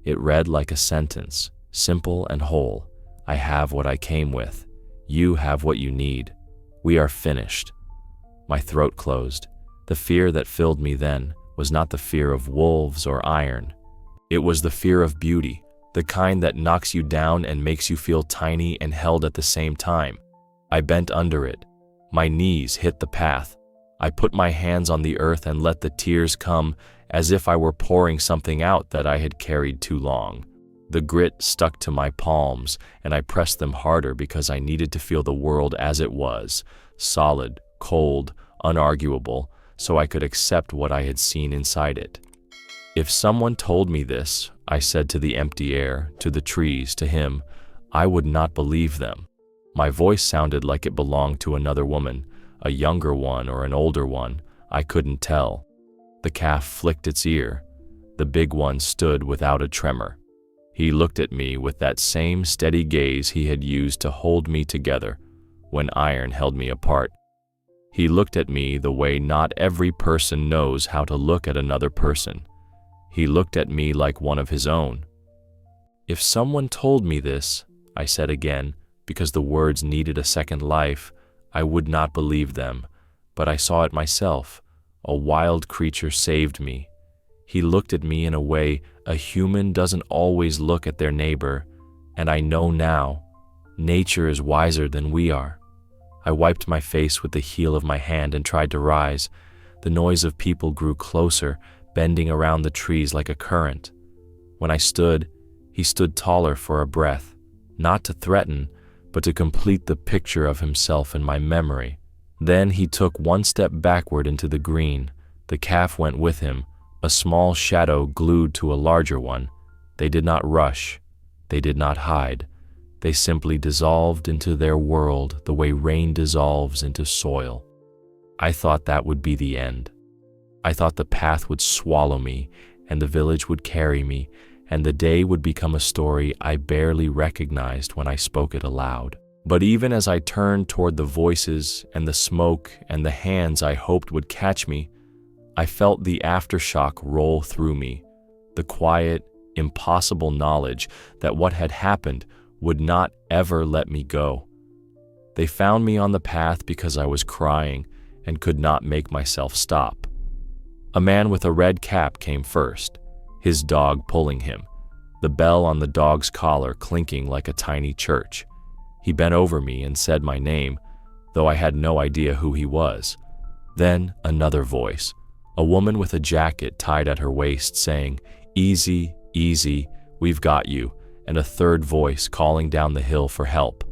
It read like a sentence, simple and whole. I have what I came with. You have what you need. We are finished. My throat closed. The fear that filled me then was not the fear of wolves or iron. It was the fear of beauty, the kind that knocks you down and makes you feel tiny and held at the same time. I bent under it. My knees hit the path. I put my hands on the earth and let the tears come as if I were pouring something out that I had carried too long. The grit stuck to my palms, and I pressed them harder because I needed to feel the world as it was, solid, cold, unarguable, so I could accept what I had seen inside it. If someone told me this, I said to the empty air, to the trees, to him, I would not believe them. My voice sounded like it belonged to another woman, a younger one or an older one, I couldn't tell. The calf flicked its ear. The big one stood without a tremor. He looked at me with that same steady gaze he had used to hold me together when iron held me apart. He looked at me the way not every person knows how to look at another person. He looked at me like one of his own. If someone told me this, I said again, because the words needed a second life, I would not believe them, but I saw it myself. A wild creature saved me. He looked at me in a way a human doesn't always look at their neighbor, and I know now, nature is wiser than we are. I wiped my face with the heel of my hand and tried to rise. The noise of people grew closer, bending around the trees like a current. When I stood, he stood taller for a breath, not to threaten, but to complete the picture of himself in my memory. Then he took one step backward into the green. The calf went with him, a small shadow glued to a larger one. They did not rush. They did not hide. They simply dissolved into their world the way rain dissolves into soil. I thought that would be the end. I thought the path would swallow me, and the village would carry me, and the day would become a story I barely recognized when I spoke it aloud. But even as I turned toward the voices and the smoke and the hands I hoped would catch me, I felt the aftershock roll through me, the quiet, impossible knowledge that what had happened would not ever let me go. They found me on the path because I was crying and could not make myself stop. A man with a red cap came first, his dog pulling him, the bell on the dog's collar clinking like a tiny church. He bent over me and said my name, though I had no idea who he was. Then another voice, a woman with a jacket tied at her waist saying, "Easy, easy, we've got you," and a third voice calling down the hill for help.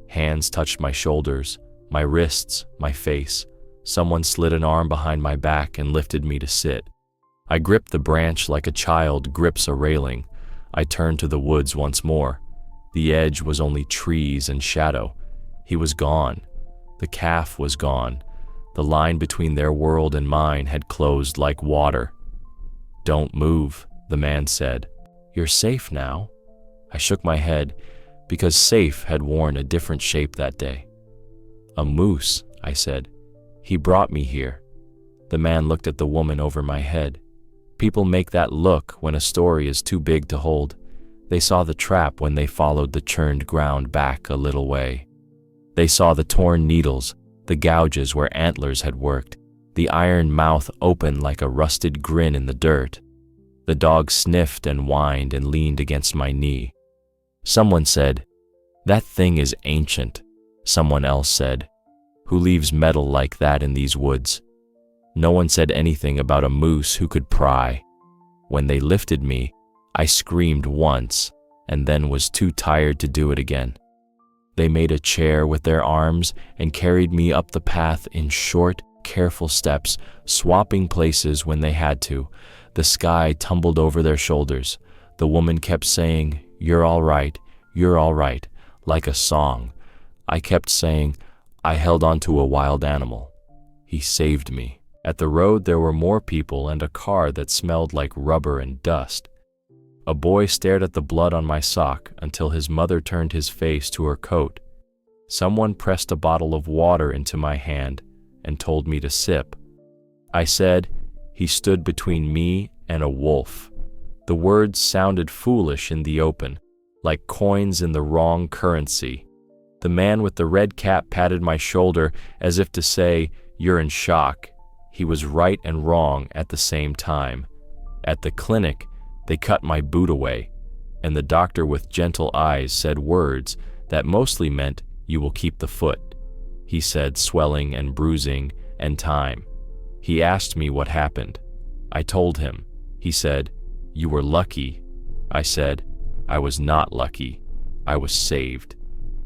Hands touched my shoulders, my wrists, my face. Someone slid an arm behind my back and lifted me to sit. I gripped the branch like a child grips a railing. I turned to the woods once more. The edge was only trees and shadow. He was gone. The calf was gone. The line between their world and mine had closed like water. "Don't move," the man said. "You're safe now." I shook my head, because safe had worn a different shape that day. "A moose," I said. "He brought me here." The man looked at the woman over my head. People make that look when a story is too big to hold. They saw the trap when they followed the churned ground back a little way. They saw the torn needles, the gouges where antlers had worked, the iron mouth open like a rusted grin in the dirt. The dog sniffed and whined and leaned against my knee. Someone said, "That thing is ancient." Someone else said, "Who leaves metal like that in these woods?" No one said anything about a moose who could pry. When they lifted me, I screamed once and then was too tired to do it again. They made a chair with their arms and carried me up the path in short, careful steps, swapping places when they had to. The sky tumbled over their shoulders. The woman kept saying, "You're all right, you're all right," like a song. I kept saying, "I held on to a wild animal. He saved me." At the road there were more people and a car that smelled like rubber and dust. A boy stared at the blood on my sock until his mother turned his face to her coat. Someone pressed a bottle of water into my hand and told me to sip. I said, He stood between me and a wolf. The words sounded foolish in the open, like coins in the wrong currency. The man with the red cap patted my shoulder as if to say, "You're in shock." He was right and wrong at the same time. At the clinic, they cut my boot away, and the doctor with gentle eyes said words that mostly meant, "You will keep the foot." He said swelling and bruising and time. He asked me what happened. I told him. He said, "You were lucky." I said, "I was not lucky. I was saved."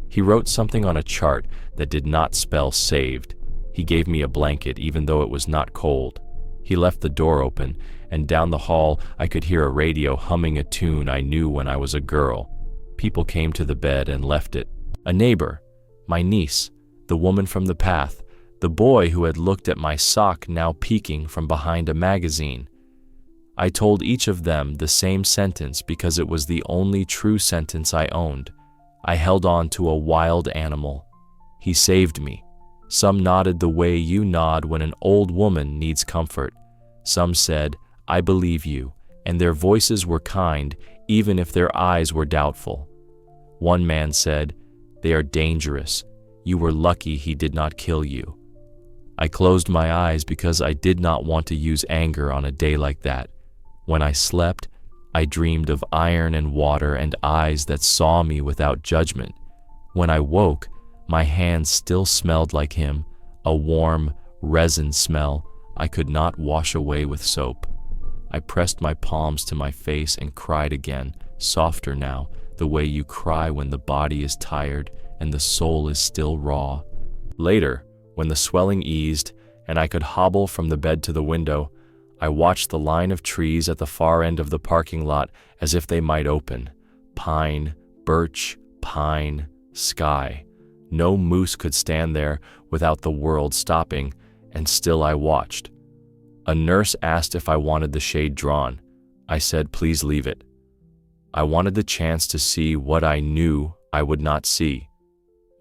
He wrote something on a chart that did not spell saved. He gave me a blanket even though it was not cold. He left the door open, and down the hall I could hear a radio humming a tune I knew when I was a girl. People came to the bed and left it. A neighbor, my niece, the woman from the path, the boy who had looked at my sock now peeking from behind a magazine. I told each of them the same sentence because it was the only true sentence I owned. I held on to a wild animal. He saved me. Some nodded the way you nod when an old woman needs comfort. Some said, "I believe you," and their voices were kind even if their eyes were doubtful. One man said, "They are dangerous. You were lucky he did not kill you." I closed my eyes because I did not want to use anger on a day like that. When I slept, I dreamed of iron and water and eyes that saw me without judgment. When I woke, my hands still smelled like him, a warm, resin smell I could not wash away with soap. I pressed my palms to my face and cried again, softer now, the way you cry when the body is tired and the soul is still raw. Later, when the swelling eased and I could hobble from the bed to the window, I watched the line of trees at the far end of the parking lot as if they might open. Pine, birch, pine, sky. No moose could stand there without the world stopping, and still I watched. A nurse asked if I wanted the shade drawn. I said, "Please leave it." I wanted the chance to see what I knew I would not see.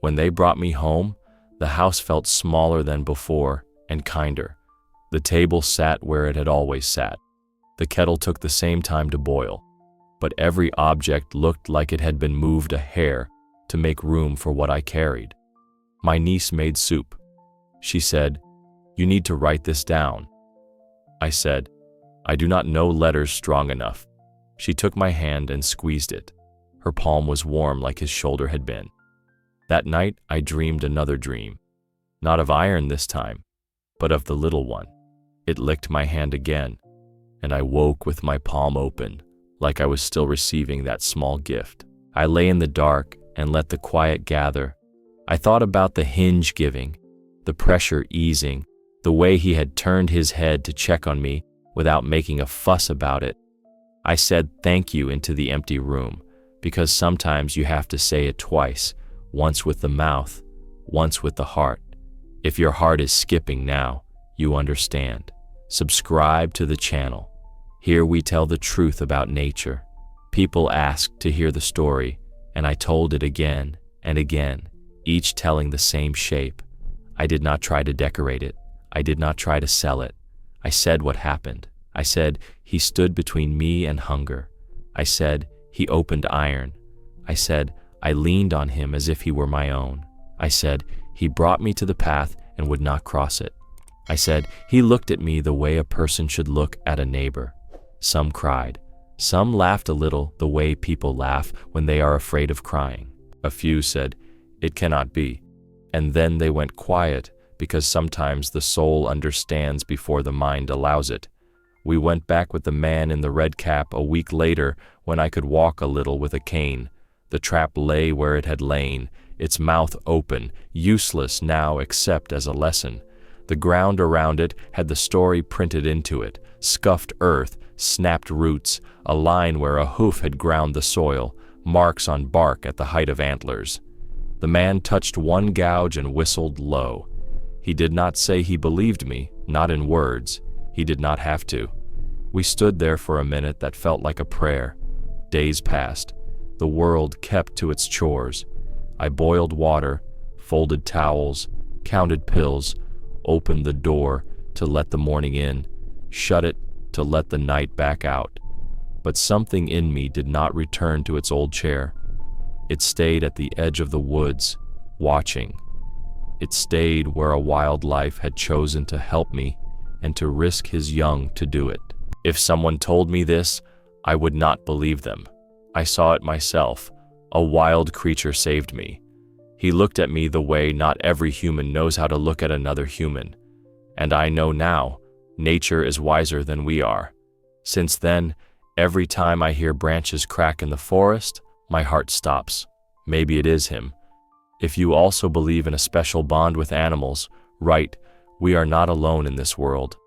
When they brought me home, the house felt smaller than before and kinder. The table sat where it had always sat. The kettle took the same time to boil, but every object looked like it had been moved a hair to make room for what I carried. My niece made soup. She said, "You need to write this down." I said, "I do not know letters strong enough." She took my hand and squeezed it. Her palm was warm like his shoulder had been. That night I dreamed another dream, not of iron this time, but of the little one. It licked my hand again, and I woke with my palm open, like I was still receiving that small gift. I lay in the dark and let the quiet gather. I thought about the hinge giving, the pressure easing, the way he had turned his head to check on me without making a fuss about it. I said thank you into the empty room, because sometimes you have to say it twice, once with the mouth, once with the heart. If your heart is skipping now, you understand. Subscribe to the channel. Here we tell the truth about nature. People asked to hear the story, and I told it again and again, each telling the same shape. I did not try to decorate it. I did not try to sell it. I said what happened. I said he stood between me and hunger. I said he opened iron. I said I leaned on him as if he were my own. I said he brought me to the path and would not cross it. I said he looked at me the way a person should look at a neighbor. Some cried. Some laughed a little the way people laugh when they are afraid of crying. A few said, "It cannot be." And then they went quiet because sometimes the soul understands before the mind allows it. We went back with the man in the red cap a week later when I could walk a little with a cane. The trap lay where it had lain, its mouth open, useless now except as a lesson. The ground around it had the story printed into it, scuffed earth, snapped roots, a line where a hoof had ground the soil, marks on bark at the height of antlers. The man touched one gouge and whistled low. He did not say he believed me, not in words. He did not have to. We stood there for a minute that felt like a prayer. Days passed. The world kept to its chores. I boiled water, folded towels, counted pills, opened the door to let the morning in, shut it to let the night back out. But something in me did not return to its old chair. It stayed at the edge of the woods, watching. It stayed where a wildlife had chosen to help me and to risk his young to do it. If someone told me this, I would not believe them. I saw it myself. A wild creature saved me. He looked at me the way not every human knows how to look at another human. And I know now, nature is wiser than we are. Since then, every time I hear branches crack in the forest, my heart stops. Maybe it is him. If you also believe in a special bond with animals, write, "We are not alone in this world."